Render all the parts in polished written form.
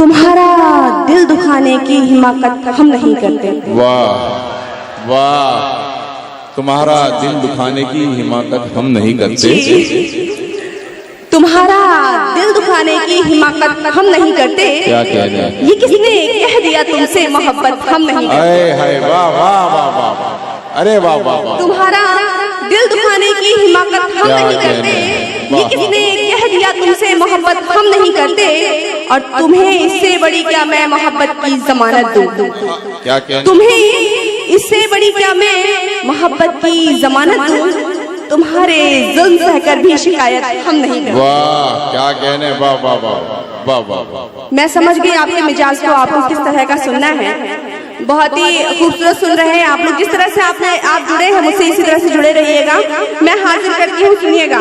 तुम्हारा दिल दुखाने की हिमाकत हम नहीं करते। वाह वाह, तुम्हारा दिल दुखाने की हिमाकत हम नहीं करते। तुम्हारा दिल दुखाने की हिमाकत हम नहीं करते। क्या कह रहे हैं? ये किसने कह दिया तुमसे मोहब्बत हम नहीं करते? हाय वाह वाह वाह वाह वाह, अरे वाह वाह वाह। तुम्हारा दिल दुखाने की हिमाकत हम नहीं करते। ये किसने कह दिया तुमसे मोहब्बत हम नहीं करते? और तुम्हें इससे बड़ी क्या मैं मोहब्बत की जमानत दूं? क्या कह? तुम्हें इससे बड़ी क्या मैं मोहब्बत की जमानत दूं? तुम्हारे जुल्म सहकर भी शिकायत हम नहीं करते। वाह क्या कहने, वाह वाह वाह वाह वाह वाह। मैं समझ गई आपके मिजाज को, आपको किस तरह का सुनना है। बहुत ही खूबसूरत सुन रहे हैं आप लोग। जिस तरह से आप जुड़े हैं मुझसे, इसी तरह से जुड़े रहिएगा। मैं हाजिर करती हूँ, सुनिएगा।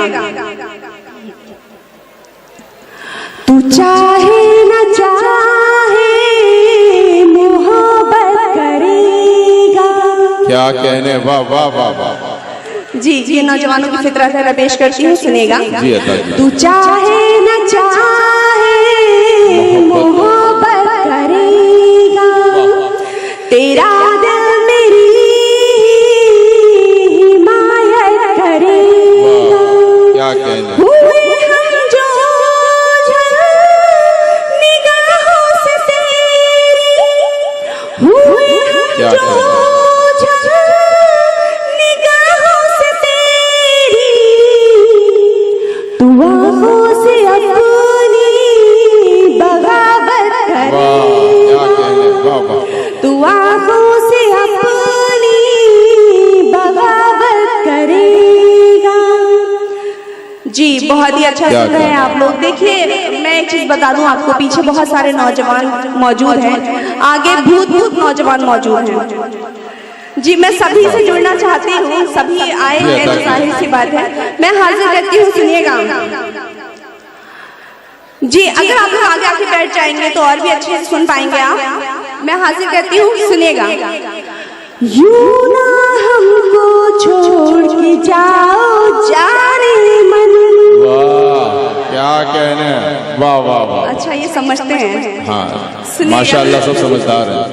तू चाहे न चाहे मोहब्बत करेगा। क्या कहने, वाह वाह वाह वाह। जी ये नौजवानों की फितरत है, मैं पेश करती हूँ, सुनेगा। जी अता जी। तू चाहे न चाहे मोहब्बत करेगा, तेरा दिल मेरी हिमायत करेगा। क्या कहने, हुए हम जो निगाहों से तेरी, हुए हम क्या जो निगाहों से तेरी, तू आँखों से अपनी बगावत करेगा। क्या कहने, वाह वाह। तू आँखों से अपनी बगावत करेगा। जी बहुत ही अच्छा सुन रहे हैं आप लोग। देखिए मैं एक चीज बता दूं आपको, पीछे बहुत सारे नौजवान मौजूद हैं, आगे भूत नौजवान मौजूद हैं। जी मैं सभी से जुड़ना चाहती हूँ, सभी आए हैं तो जाहिर सी बात है मैं हाजिर करती हूँ, सुनिएगा। जी अगर आप लोग आगे आके बैठ जाएंगे तो और भी अच्छे से सुन पाएंगे आप। मैं हाजिर करती हूँ, सुनिएगा। यूं ना हमको छोड़ के जाओ जाने मन। वाह क्या कहने, वाह वाह वाह। अच्छा ये समझते हैं? हाँ सुनिएगा। माशाल्लाह सब समझदार हैं।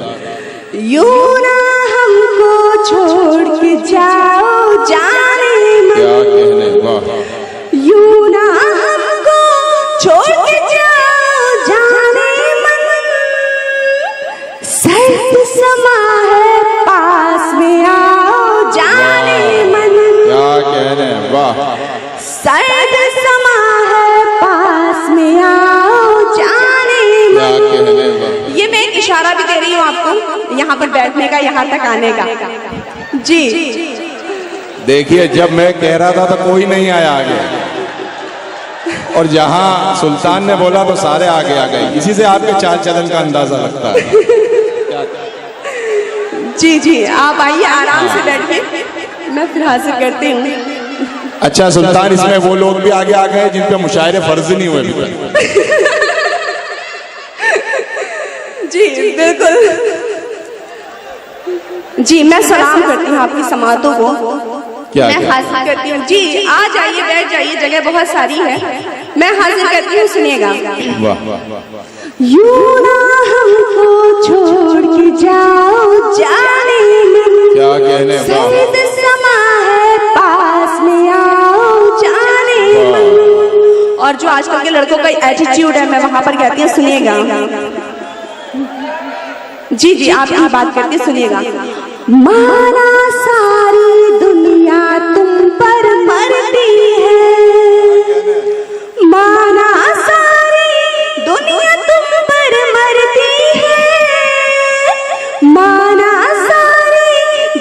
यूं ना हमको छोड़ के जाओ जाने मन। क्या कहने, वाह। यूं ना हमको छोड़ के जाओ जाने मन, सर्द समा है पास में आओ जाने मन। क्या कहने, वाह। सर्द समा है पास में आओ जाने क्या मन। कहने, वाह। ये मैं एक इशारा भी दे रही हूँ आपको यहाँ पर बैठने का, यहाँ तक आने का। जी देखिए जब मैं कह रहा था तो कोई नहीं आया आगे, और जहां सुल्तान ने बोला तो सारे आगे आ गए। इसी से आपके चाल चलन का अंदाजा लगता है। जी आप आइए आराम से बैठिए, मैं फिर हाजिर करती हूँ। अच्छा सुल्तान, इसमें वो लोग भी आगे आ गए जिन पे मुशायरे फर्ज नहीं हुए अभी तक। जी बिल्कुल। जी मैं सलाम करती हूँ आपकी समातों को। क्या मैं हाजिर करती हूँ। जी आ जाइए, बैठ जाइए, जगह बहुत सारी है। मैं हाजिर करती हूँ, सुनिएगा। यूं ना हमको छोड़ के जाओ जाने मन। क्या कहने, सर्द समा है पास में आओ जाने मन। और जो आजकल के लड़कों का एटीट्यूड है, मैं वहां पर कहती हूँ, सुनिएगा। जी आप यही बात करती, सुनिएगा। माना सारी दुनिया तुम पर मरती है, माना सारी दुनिया तुम पर मरती है, माना सारी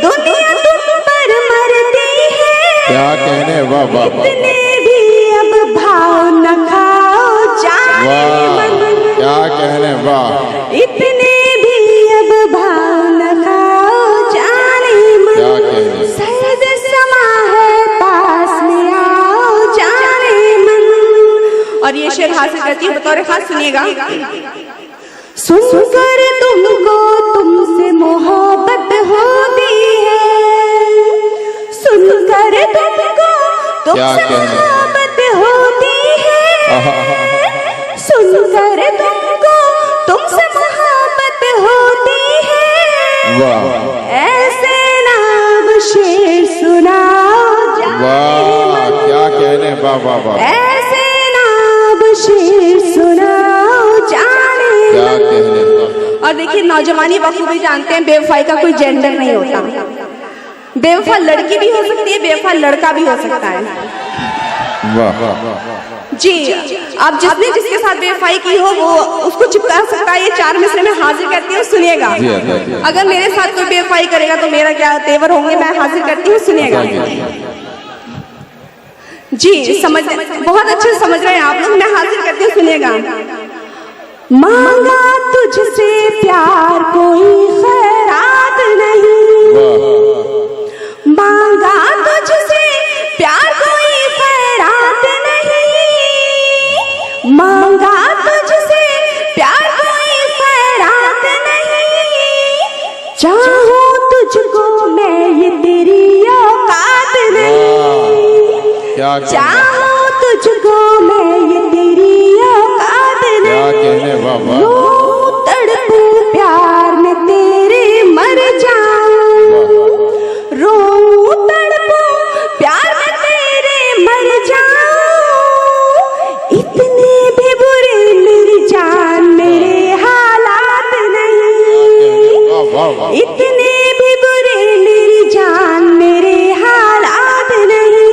दुनिया तुम पर मरती है। क्या कहने, वाह वाह। इतने भी अब भाव न खाओ जाने मन। क्या कहने, वाह। इतने भी अब भाव न खाओ जाने मन। क्या कहने, सर्द समा है पास में आओ जाने मन। और ये शेर हासिल करती है बतौर खास, सुनिएगा। सुनकर तुमको तुमसे मोहब्बत होती है, सुनकर तुमको तुमसे मोहब्बत होती है, सुनकर तुमको तुमसे मोहब्बत होती है, वाह ऐसे नाम शेर सुनाओ जाने वाह, क्या कहने, वाह वाह वाह, ऐसे नाम शेर सुनाओ जाने क्या कहने, और देखिए नौजवानी बखूबी जानते हैं बेवफाई का कोई जेंडर नहीं होता। बेवफा लड़की भी हो सकती है, बेवफा लड़का भी हो सकता है। वाह वाह, जी, आप जिसने जिसके साथ बेवफाई की हो वो उसको चिपका सकता है। ये 4 मिसरे में हाजिर करती हूँ, सुनिएगा। जी, जी। अगर मेरे साथ कोई बेवफाई करेगा तो मेरा क्या तेवर होंगे, मैं हाजिर करती हूँ, सुनिएगा। जी, समझ बहुत अच्छे से समझ रहे हैं आप लोग, मैं हाजिर करती हूँ, सुनिएगा। मांगा तुझसे प्यार कोई खैरात नहीं, मांगा तुझसे प्यार कोई खैरात नहीं, मांगा तुझसे प्यार कोई खैरात नहीं, चाहूं तुझको मैं ये तेरी औकात नहीं, क्या चाहूं तुझको मैं ये तेरी औकात नहीं, क्या कहने, वाह वाह, रो तड़पूं प्यार में तेरे मर जाऊं, रो तड़पूं प्यार में तेरे मर जाऊं, इतने भी बुरे मेरी जान मेरे हालात नहीं, वाह वाह वाह, इतने भी बुरे मेरी जान मेरे हालात नहीं।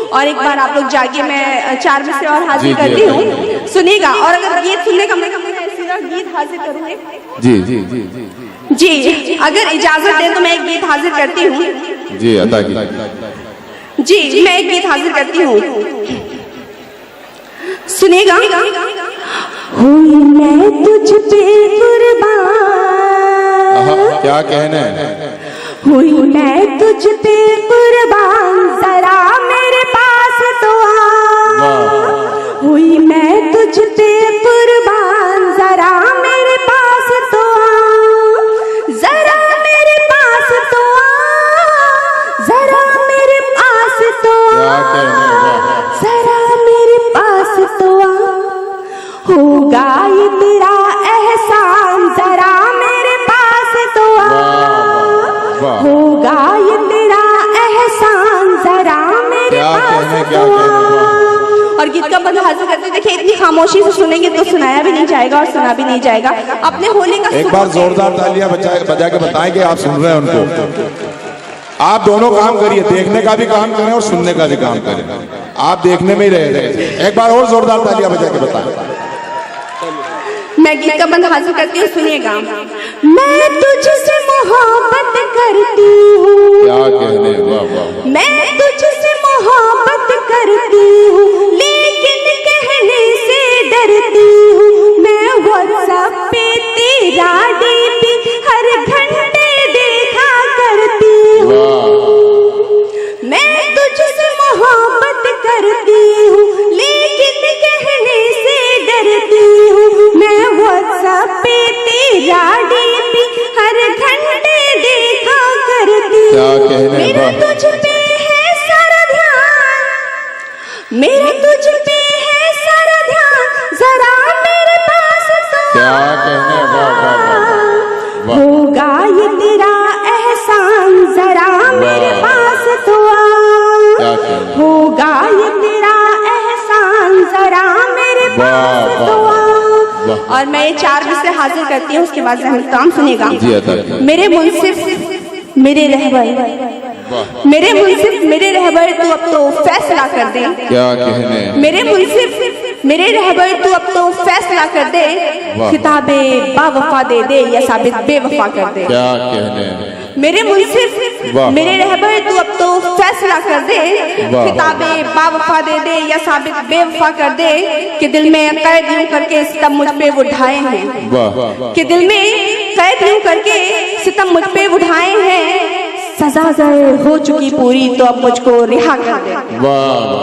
और एक बार आप लोग जागे, मैं 4 मिसरे और हाजिर जी, जी, करती हूँ, सुनिएगा। और अगर गीत सुनने का मौका मिला ऐसा गीत हाजिर करूंगी। जी जी जी जी जी, अगर इजाजत दे तो मैं एक गीत हाजिर करती हूँ। जी, अदा की, जी, मैं एक गीत हाजिर करती हूँ, सुनिएगा। हुई मैं तुझ पे कुर्बान, क्या कहने, हुई मैं तुझ पे कुर्बान, जरा मेरे पास तो आ, हुई मैं तुझ पे कुर्बान, जरा मेरे पास तो आ, जरा मेरे पास तो आ, जरा मेरे पास तो क्या आ, कहने, वाह, जरा मेरे पास तो आ, होगा ये तेरा एहसान, जरा मेरे पास तो आ, वाह, होगा ये तेरा एहसान, जरा मेरे क्या पास कहने, तो क्या कहने, आ। और गीत का बंद हाजिर करते देखिए, इतनी खामोशी से सुनेंगे तो सुनाया भी नहीं जाएगा और सुना भी नहीं जाएगा। अपने होली का एक बार जोरदार तालियां बजा के बताएं कि आप सुन रहे हैं उनको। आप दोनों काम करिए, देखने का भी काम करें और सुनने का भी काम करें। आप देखने में ही रह रहे, एक बार और जोरदार तालियां बजा के बताएं। मैं गीत का बंद हाजिर करती हूँ, सुनिएगा। मैं तुझसे मोहब्बत करती हूँ, क्या कहने, वाह वाह, मैं तुझसे मोहब्बत करती हूँ, लेकिन कहने से डरती हूँ, मैं व्हाट्सएप पे तेरा डीपी हर घंटे देखा करती हूँ, मैं तुझसे मोहब्बत करती हूँ, लेकिन कहने से डरती हूँ, मैं व्हाट्सएप पे तेरा डीपी हर घंटे देखा करती हूँ, क्या कहने, मेरा वाह, तुझ पे है सारा ध्यान, मेरा तुझ पे है सारा ध्यान, जरा मेरे पास तो क्या कहने, वाह वाह वाह, वाह, होगा ये तेरा एहसान, जरा मेरे पास तो क्या आ, कहने, होगा ये तेरा एहसान, जरा मेरे पास वाह, तो आ। वाह। और मैं ये 4 मिसरे हाजिर करती हूँ, उसके बाद काम सुनेगा। जी, अदा की, मेरे मुंसिफ मेरे रहबर, वाह, मेरे मुंसिफ मेरे रहबर तू अब तो फैसला कर दे, क्या कहने, मेरे मुंसिफ मेरे रहबर तू अब तो फैसला कर दे, वाह। किताबे बावफा दे दे या साबित बेवफा कर दे, क्या कहने, मेरे मुंसिफ वाह। मेरे रहबर तू अब तो फैसला कर दे, वाह। किताबे बावफा दे दे या साबित बेवफा कर दे, कि दिल में कैद यूं करके सितम मुझ पे उठाए हैं, वाह, कि दिल में कैद यूं करके सितम मुझ पे उठाए हैं, सजा हो चुकी पूरी तो अब मुझको रिहा कर दे। वाह।